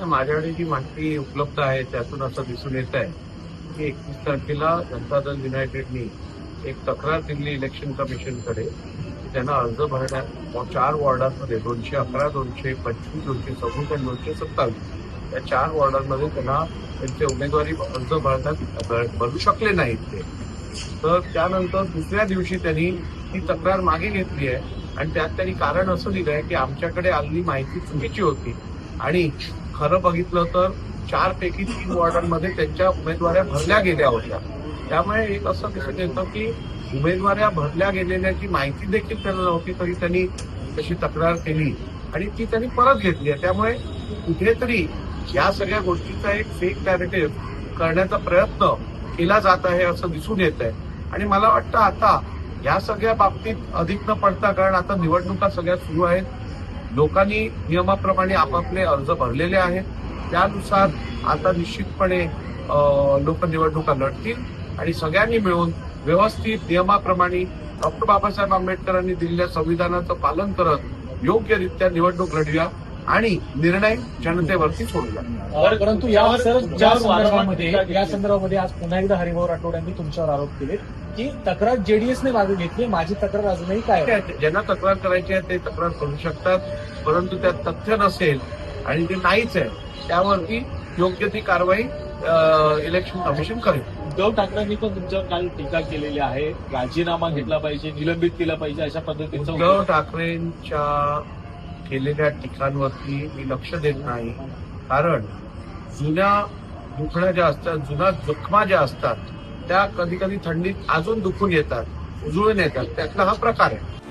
माझ्याकडे जी माहिती उपलब्ध आहे त्यातून असं दिसून येत आहे की 31 तारखेला जनता दल युनायटेडनी एक तक्रार दिली इलेक्शन कमिशनकडे की त्यांना अर्ज भरण्यात 4 वॉर्डांमध्ये 211, 225, 226 आणि 227 या 4 वॉर्डांमध्ये त्यांना त्यांचे उमेदवारी अर्ज भरू शकले नाहीत ते. तर त्यानंतर दुसऱ्या दिवशी त्यांनी ती तक्रार मागे घेतली आहे आणि त्यात त्यांनी कारण असं दिलं आहे की आमच्याकडे आलेली माहिती चुकीची होती आणि खरं बघितलं तर 4 पैकी 3 वॉर्डांमध्ये त्यांच्या उमेदवाऱ्या भरल्या गेल्या होत्या. त्यामुळे एक असं दिसून येतं की उमेदवाऱ्या भरल्या गेलेल्याची माहिती देखील त्यांना नव्हती, तरी त्यांनी तशी तक्रार केली आणि ती त्यांनी परत घेतली आहे. त्यामुळे कुठेतरी या सगळ्या गोष्टीचा एक फेक नॅरेटिव्ह करण्याचा प्रयत्न केला जात आहे असं दिसून येत आहे. आणि मला वाटतं आता या सगळ्या बाबतीत अधिक न पडता, कारण आता निवडणुका सगळ्या सुरू आहेत, लोकांनी नियमाप्रमाणे आपापले अर्ज भरलेले आहेत, त्यानुसार आता निश्चितपणे लोक निवडणुका लढतील आणि सगळ्यांनी मिळून व्यवस्थित नियमाप्रमाणे डॉक्टर बाबासाहेब आंबेडकरांनी दिलेल्या संविधानाचं पालन करत योग्यरित्या निवडणूक लढूया आणि निर्णय जनतेवरती सोडूया. परंतु या संदर्भामध्ये आज पुन्हा एकदा हरिभाऊ राठोड यांनी तुमच्यावर आरोप केले की तक्रार जेडीएसने मागे घेतली, माझी तक्रार अजूनही काय. ज्यांना तक्रार करायची आहे ते तक्रार करू शकतात, परंतु त्यात तथ्य नसेल आणि ते नाहीच आहे त्यावरती योग्य ती कारवाई इलेक्शन कमिशन करेल. उद्धव ठाकरेंनी पण तुमच्यावर काल टीका केलेली आहे, राजीनामा घेतला पाहिजे, निलंबित केला पाहिजे अशा पद्धतीचं. उद्धव ठाकरेंच्या केलेल्या टीकांवरती मी लक्ष देत नाही, कारण जुन्या दुखण्या ज्या असतात, जुन्या जखमा ज्या असतात त्या कधी कधी थंडीत अजून दुखून येतात, उजळून येतात, त्यातला हा प्रकार आहे.